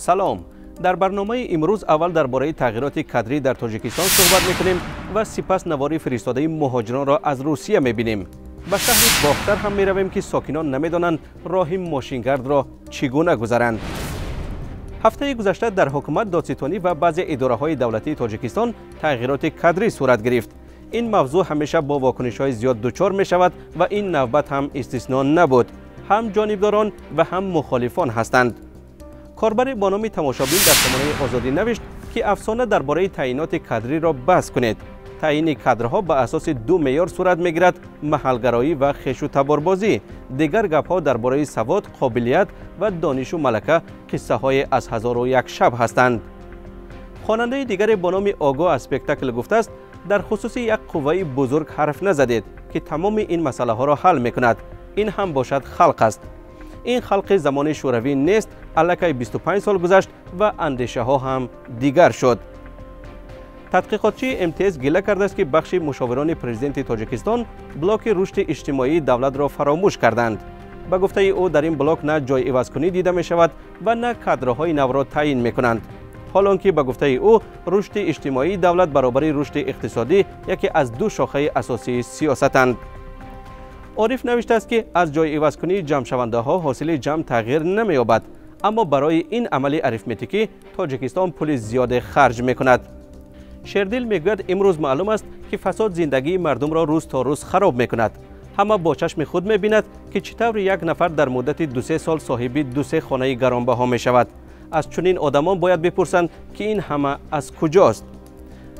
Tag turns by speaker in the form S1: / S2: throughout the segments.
S1: سلام. در برنامه امروز اول درباره تغییرات کادری در تاجیکستان صحبت می‌کنیم و سپس نواری فرستاده مهاجران را از روسیه می‌بینیم. به شهر باختر هم می‌رویم که ساکنان نمی‌دانند راه ماشینگرد را چگونه گذرند. هفته گذشته در حکومت دادستانی و بعضی اداره‌های دولتی تاجیکستان تغییرات کادری صورت گرفت. این موضوع همیشه با واکنش‌های زیاد دچار می‌شود و این نوبت هم استثنا نبود. هم جانبداران و هم مخالفان هستند. کاربر با نام تماشابین در سامانه آزادی نوشت که افسانه درباره تعیینات کادری را بس کنید. تعیین کادرها به اساس دو معیار صورت می‌گیرد: محلگرایی و خویش و تباربازی. دیگر گپ‌ها درباره سواد، قابلیت و دانش و ملکه قصه‌های از هزار و یک شب هستند. خواننده دیگر با نام آگاه اسپکتاکل گفته است در خصوص یک قوه بزرگ حرف نزدید که تمام این مسئله ها را حل می‌کند. این هم باشد خلق است. این خلق زمان شوروی نیست، الکی 25 سال گذشت و اندیشه ها هم دیگر شد. تحقیقاتچی امتیاز گله کرده است که بخش مشاوران پرزیدنت تاجیکستان بلاک رشد اجتماعی دولت را فراموش کردند. به گفته او در این بلاک نه جای عوض‌کنی دیده می شود و نه کادرهای نو را تعیین می کنند. حالانکه به گفته او رشد اجتماعی دولت برابر رشد اقتصادی یکی از دو شاخه اساسی سیاستند. عارف نوشته است که از جای عوض‌کنی جمع شونده ها حاصل جمع تغییر نمی یابد، اما برای این عمل اریتمتیکی تاجیکستان پول زیاد خرج می کند. شردل میگوید امروز معلوم است که فساد زندگی مردم را روز تا روز خراب می کند. همه با چشم خود می بیند که چطور یک نفر در مدت 2-3 سال صاحب 2-3 خانه گرانبها می شود. از چنین آدمان باید بپرسند که این همه از کجاست.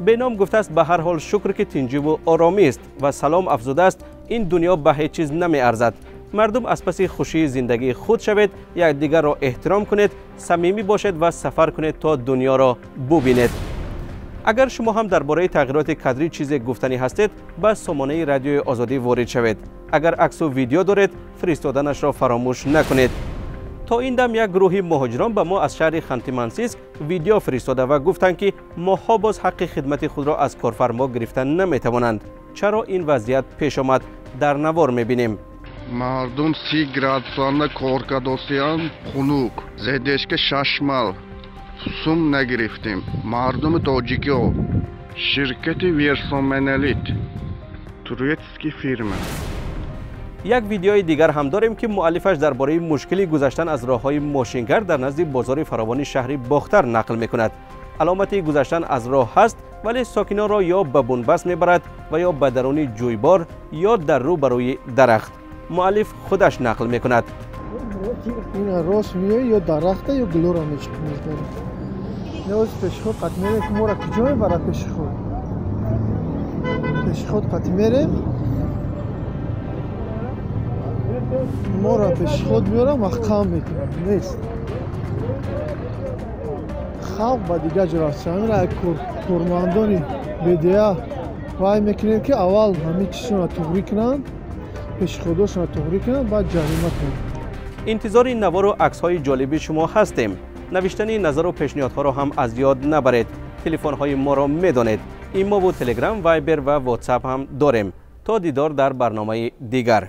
S1: به نام گفته است به هر حال شکر که تنجی و آرامی است و سلام افزوده است این دنیا به هیچ چیز نمی ارزد. مردم از پس خوشی زندگی خود شوید، یکدیگر را احترام کنید، صمیمی باشید و سفر کنید تا دنیا را ببینید. اگر شما هم درباره تغییرات کادری چیز گفتنی هستید، به سامانه رادیوی آزادی وارد شوید. اگر عکس و ویدیو دارید، فرستادنش را فراموش نکنید. تا این دم یک گروه مهاجران به ما از شهر خانتی-مانسیسک ویدیو فرستاده و گفتند که ماها باز حق خدمت خود را از کارفرما گرفتن نمیتوانند. چرا این وضعیت پیش آمد؟ در نوار میبینیم.
S2: مردم 30 градусанна коркадосиян хунук зедешка шашмал сум нагирифтим. мардуми тоҷикиё ширкати версоменалит турецки фирма.
S1: یک ویدیوی دیگر هم داریم که مؤلفش درباره مشکلی گذشتن از راههای ماشینگرد در نزد بازار فراوان شهر باختر نقل میکند. علامتی گذشتن از راه هست ولی ساکنان را یا به بنبست میبرد و یا به درون جویبار یا در رو بروی درخت. مؤلف خودش نقل میکند.
S3: این راست میای یا درخته یا گلو را میزنه. یا پیشخود قط میره که ما را کجا میبره پیشخود. پیشخود قط میره ما را پیشخود میاره محکم میکنه. نیست. خلق با دیگه جراست. همین را کورماندانی بیدیا وای میکنید که اول همین چیزون را توری کنند، پیشخودشون را توری کنند، بعد جریمه کنند.
S1: انتظار این نوار و عکس‌های جالبی شما هستیم. نوشتن نظر و پیشنهادها را هم از یاد نبرید. تلفن‌های ما را میدانید. ایما و تلگرام، وایبر و واتساپ هم داریم. تا دیدار در برنامه دیگر.